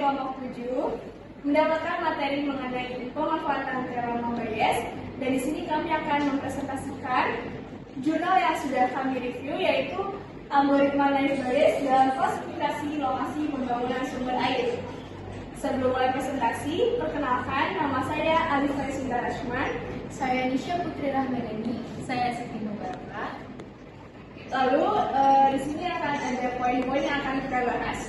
kelompok 7 mendapatkan materi mengenai pemanfaatan teorema Bayes, dan di sini kami akan mempresentasikan jurnal yang sudah kami review, yaitu algoritma Naif-Bayes dalam klasifikasi lokasi pembangunan sumber air. Sebelum mulai presentasi, perkenalkan, nama saya Alifah Sinta Rashman. Saya Nisha Putri Rahmaneni. Saya Siti Mubaraka. Lalu di sini akan ada poin-poin yang akan kita bahas.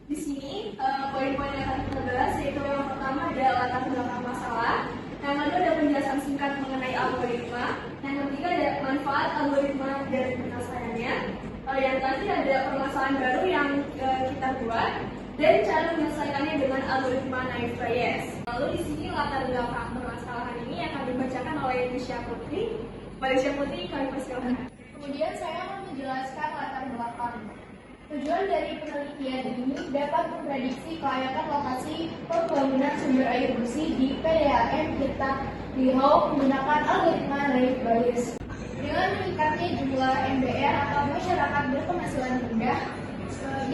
Di sini poin-poin yang akan kita bahas yaitu yang pertama adalah latar belakang masalah, yang kedua ada penjelasan singkat mengenai algoritma, yang ketiga ada manfaat algoritma dan penyelesaiannya, yang terakhir ada permasalahan baru yang kita buat, dan cara menyelesaikannya dengan algoritma Naif-Bayes. Lalu di sini latar belakang permasalahan ini akan dibacakan oleh Nisha Putri. Nisha Putri, kami persilahkan. Kemudian saya akan menjelaskan latar belakang. Tujuan dari penelitian ini dapat memprediksi kelayakan lokasi pembangunan sumber air bersih di PDAM kita Riau menggunakan algoritma Naif-Bayes. Dengan meningkatnya jumlah MBR atau masyarakat berpenghasilan rendah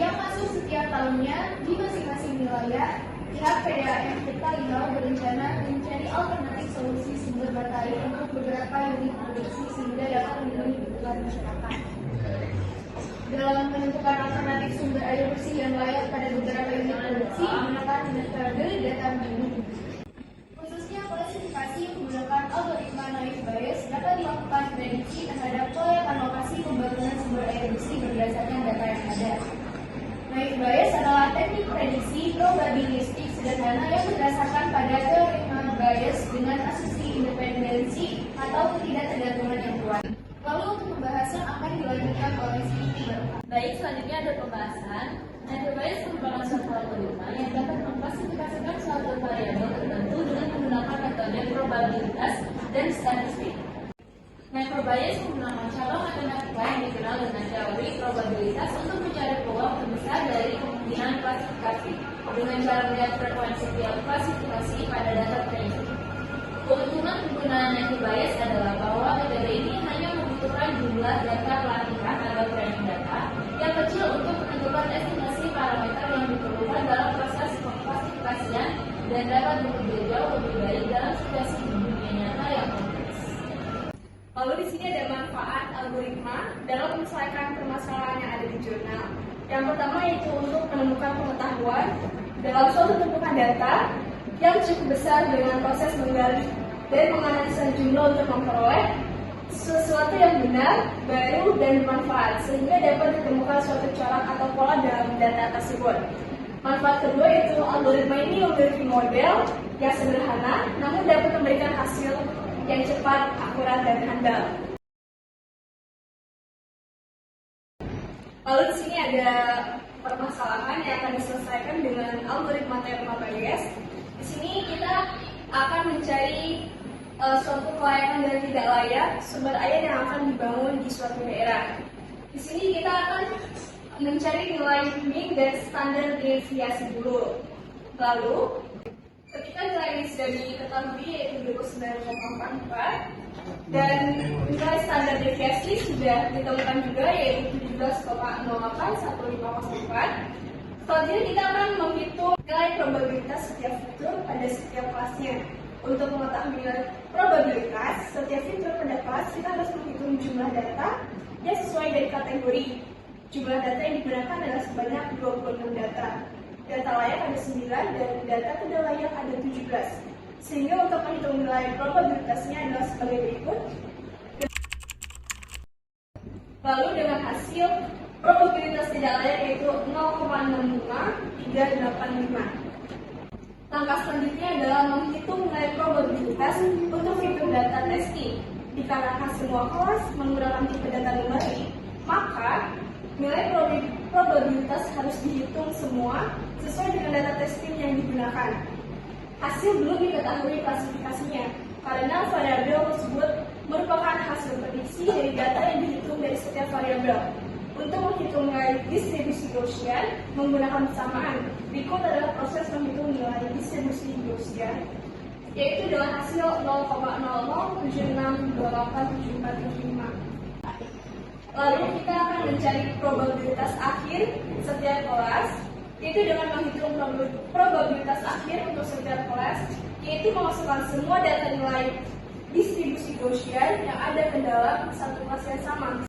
yang masuk setiap tahunnya di masing-masing wilayah, pihak PDAM kita Riau berencana mencari alternatif solusi sumber mata air untuk beberapa unit produksi sehingga dapat memenuhi kebutuhan masyarakat. Dalam menentukan alternatif sumber air bersih yang layak pada beberapa unit produksi menggunakan metode data mining. Khususnya klasifikasi menggunakan algoritma Naif-Bayes dapat dilakukan prediksi terhadap kelayakan lokasi pembangunan sumber air bersih berdasarkan data yang ada. Naif-Bayes adalah teknik prediksi probabilistik sederhana yang berdasarkan pada teorema Bayes dengan asumsi independensi atau ketidaktergantungan yang kuat. Lalu untuk pembahasan akan dilanjutkan oleh Siti Mubaraka. Baik, selanjutnya ada pembahasan. Naif-Bayes merupakan suatu algoritma yang dapat mengklasifikasikan suatu variabel tertentu dengan menggunakan metode probabilitas dan statistik. Naif-Bayes menggunakan cabang matematika yang dikenal dengan teori probabilitas untuk mencari peluang terbesar dari kemungkinan klasifikasi dengan cara melihat frekuensi tiap klasifikasi pada data prediksi. Keuntungan penggunaan Naif-Bayes adalah bahwa metode ini hanya membutuhkan jumlah data pelatihan atau training data yang kecil untuk menentukan estimasi parameter yang diperlukan dalam proses pengklasifikasian dan dapat bekerja jauh lebih baik dalam situasi dunia nyata yang kompleks. Lalu di sini ada manfaat algoritma dalam menyelesaikan permasalahan yang ada di jurnal. Yang pertama yaitu untuk menemukan pengetahuan dalam suatu tumpukan data yang cukup besar dengan proses menggali dan menganalisa jumlah untuk memperoleh sesuatu yang benar, baru, dan bermanfaat sehingga dapat ditemukan suatu corak atau pola dalam data tersebut. Manfaat kedua yaitu algoritma ini memiliki model yang sederhana namun dapat memberikan hasil yang cepat, akurat, dan handal. Lalu di sini ada permasalahan yang akan diselesaikan dengan algoritma teorema Bayes. Di sini kita akan mencari suatu kelayakan dan tidak layak sumber air yang akan dibangun di suatu daerah. Di sini kita akan mencari nilai min dan standar deviasi dulu. Lalu, ketika nilai ini sudah diketahui yaitu 29,44 dan nilai standar deviasi sudah ditemukan juga yaitu 17,081504. Selanjutnya kita akan menghitung nilai probabilitas setiap fitur pada setiap kelasnya. Untuk mengetahui nilai probabilitas setiap fitur pada kelas, kita harus menghitung jumlah data yang sesuai dari kategori. Jumlah data yang digunakan adalah sebanyak 26 data. Data layak ada 9 dan data tidak layak ada 17. Sehingga untuk menghitung nilai probabilitasnya adalah sebagai berikut. Lalu dengan hasil probabilitas tidak layak yaitu 0,65385. Langkah selanjutnya adalah menghitung nilai probabilitas untuk fitur data testing. Dikarenakan semua kelas menggunakan tipe data numeri, maka nilai probabilitas harus dihitung semua sesuai dengan data testing yang digunakan. Hasil belum diketahui klasifikasinya, karena variabel tersebut merupakan hasil prediksi dari data yang dihitung dari setiap variabel. Untuk menghitung nilai distribusi Gaussian menggunakan persamaan, berikut adalah proses menghitung nilai distribusi Gaussian, yaitu dengan hasil 0,0076287475. Lalu kita akan mencari probabilitas akhir setiap kelas, yaitu dengan menghitung probabilitas akhir untuk setiap kelas, yaitu memasukkan semua data nilai distribusi Gaussian yang ada ke dalam satu kelas yang sama.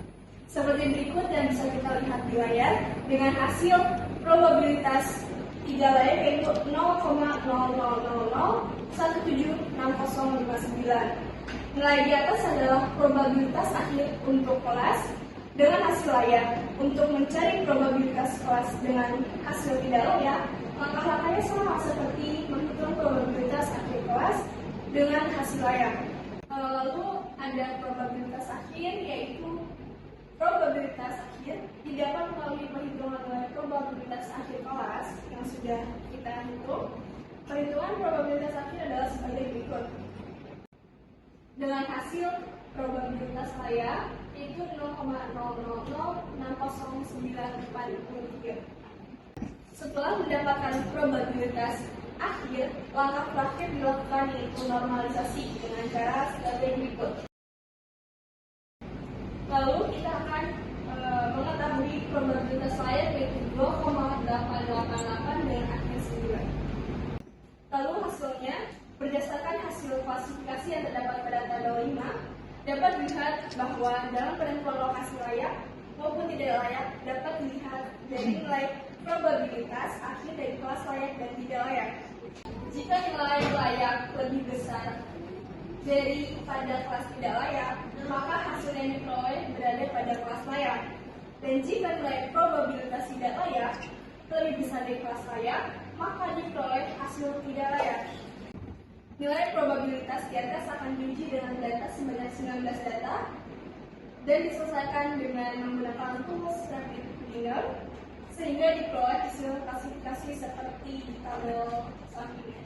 Seperti berikut yang bisa kita lihat di layar, dengan hasil probabilitas 3 layar yaitu 0,0001760059. Nilai di atas adalah probabilitas akhir untuk kelas dengan hasil layar. Untuk mencari probabilitas kelas dengan hasil tidak layak, langkah-langkahnya sama seperti menghitung probabilitas akhir kelas dengan hasil layar. Lalu ada probabilitas akhir, yaitu probabilitas akhir didapat melalui perhitungan nilai probabilitas akhir kelas yang sudah kita hitung. Perhitungan probabilitas akhir adalah sebagai berikut. Dengan hasil probabilitas layar yaitu 0,00060943. Setelah mendapatkan probabilitas akhir, langkah terakhir dilakukan yaitu normalisasi dengan cara sebagai berikut. Lalu kita akan mengetahui probabilitas layar yaitu 2,888 dengan akhir 9. Lalu hasilnya, berdasarkan hasil klasifikasi yang terdapat pada tabel 5, dapat dilihat bahwa dalam penentuan lokasi layak maupun tidak layak dapat dilihat dari nilai probabilitas akhir dari kelas layak dan tidak layak. Jika nilai layak lebih besar dari pada kelas tidak layak, maka hasil yang diperoleh berada pada kelas layak. Dan jika nilai probabilitas tidak layak lebih besar dari kelas layak, maka diperoleh hasil tidak layak. Nilai probabilitas di atas akan diuji dengan data sebanyak 19 data dan diselesaikan dengan menggunakan tools rapid linear sehingga diperoleh hasil klasifikasi seperti di tabel sampingnya.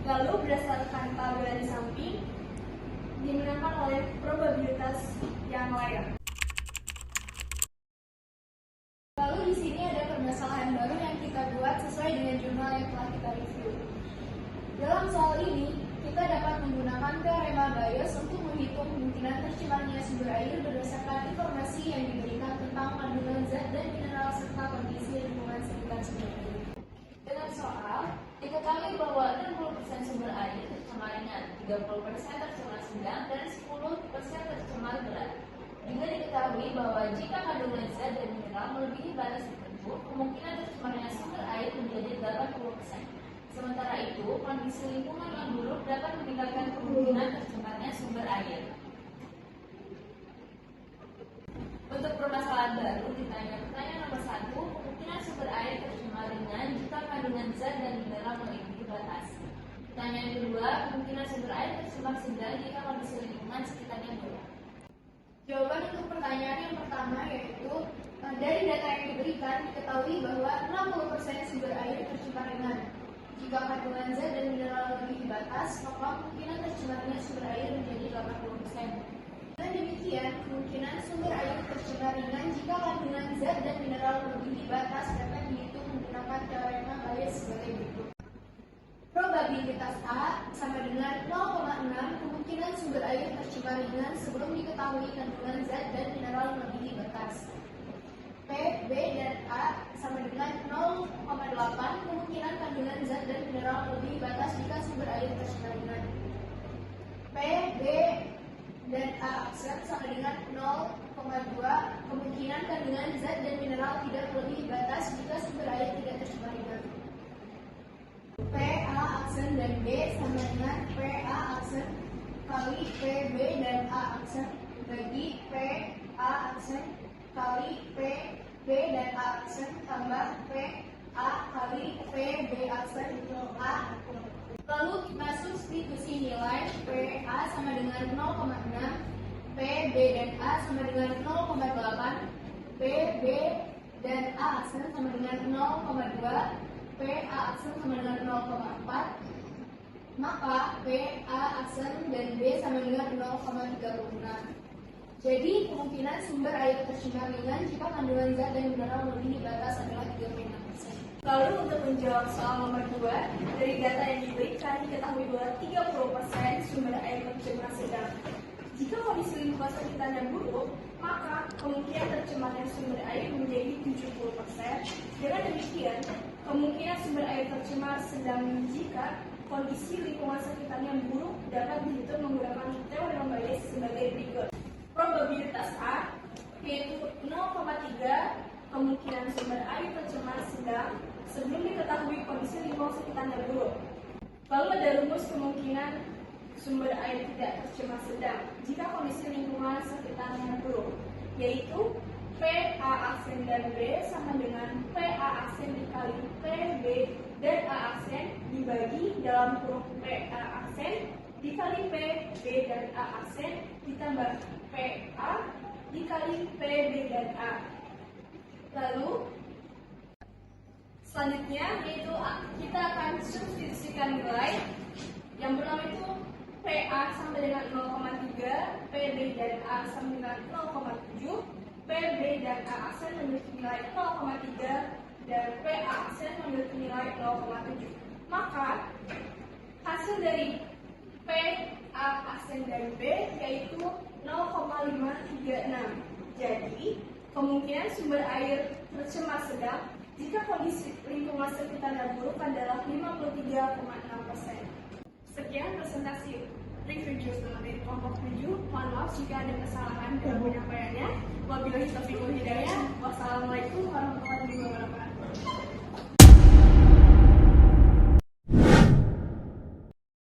Lalu berdasarkan tabel di samping dimenangkan oleh probabilitas yang layak. Lalu di sini ada permasalahan baru yang kita buat sesuai dengan jurnal yang telah kita review. Dalam soal ini, kita dapat menggunakan teorema Bayes untuk menghitung kemungkinan tercemarnya sumber air berdasarkan informasi yang diberikan tentang kandungan zat dan mineral serta kondisi lingkungan sekitar sumber air. Dengan soal, diketahui bahwa 60% sumber air tercemar ringan, 30% tercemar sedang, dan 10% tercemar berat. Juga diketahui bahwa jika kandungan zat dan mineral melebihi batas tertentu, kemungkinan tercemarnya sumber air menjadi 80%. Sementara itu, kondisi lingkungan yang buruk dapat meningkatkan kemungkinan tercemarnya sumber air. Untuk permasalahan baru ditanya pertanyaan nomor 1, kemungkinan sumber air tercemar ringan jika kandungan zat dan mineral melebihi batas. Pertanyaan kedua, kemungkinan sumber air tercemar sedang jika kondisi lingkungan sekitarnya buruk. Jawaban untuk pertanyaan yang pertama yaitu dari data yang diberikan diketahui bahwa 60% sumber air tercemar ringan. Jika kandungan zat dan mineral melebihi batas, maka kemungkinan tercemarnya sumber air menjadi 80%. Dengan demikian, kemungkinan sumber air tercemar ringan jika kandungan zat dan mineral melebihi batas dapat dihitung menggunakan teorema Bayes sebagai berikut. Probabilitas A sama dengan 0,6 kemungkinan sumber air tercemar ringan sebelum diketahui kandungan zat dan mineral melebihi batas. P, B, dan A sama dengan 0,8 kemungkinan kandungan zat dan mineral melebihi batas jika sumber air tercemar ringan. P, B, dan A aksen sama dengan 0,2 kemungkinan kandungan zat dan mineral tidak melebihi batas jika sumber air tidak tercemar ringan. P, A aksen dan B sama dengan P, A aksen kali P, B, dan A aksen bagi P, A aksen kali P, B, dan A aksen tambah P, A kali P, B aksen A. Lalu kita substitusi nilai P, A sama dengan 0,6, P, B, dan A sama dengan 0,8, P, B, dan A aksen sama dengan 0,2, P, A aksen sama dengan 0,4, maka P, A aksen dan B sama dengan 0,36. Jadi, kemungkinan sumber air tercemar ringan jika kandungan zat dan mineral melebihi batas adalah 36%. Lalu untuk menjawab soal nomor 2, dari data yang diberikan diketahui bahwa 30% sumber air tercemar sedang. Jika kondisi lingkungan sekitarnya buruk, maka kemungkinan tercemarnya sumber air menjadi 70%. Dengan demikian, kemungkinan sumber air tercemar sedang jika kondisi lingkungan sekitarnya buruk dapat dihitung menggunakan teori Rambayes sebagai berikut. Probabilitas A yaitu 0,3 kemungkinan sumber air tercemar sedang sebelum diketahui kondisi lingkungan sekitarnya buruk. Lalu ada rumus kemungkinan sumber air tidak tercemar sedang jika kondisi lingkungan sekitarnya buruk, yaitu PA aksen dan B sama dengan PA aksen dikali PB dan A aksen dibagi dalam kurung PA aksen dikali PB dan A aksen ditambah PA dikali PB dan A. Lalu selanjutnya yaitu kita akan substitusikan nilai yang pertama itu PA sama dengan 0,3, PB dan A sama dengan 0,7, PB dan A aksen memiliki nilai 0,3 dan PA aksen memiliki nilai 0,7. Maka hasil dari PA aksen dan B yaitu 0,536. Jadi kemungkinan sumber air tercemar sedang jika kondisi lingkungan sekitarnya buruk adalah 53,6%. Sekian presentasi review jus dari kelompok 7. Mohon maaf jika ada kesalahan dalam penyampaiannya. Wabillahi taufiq wal hidayah. Wassalamualaikum warahmatullahi wabarakatuh.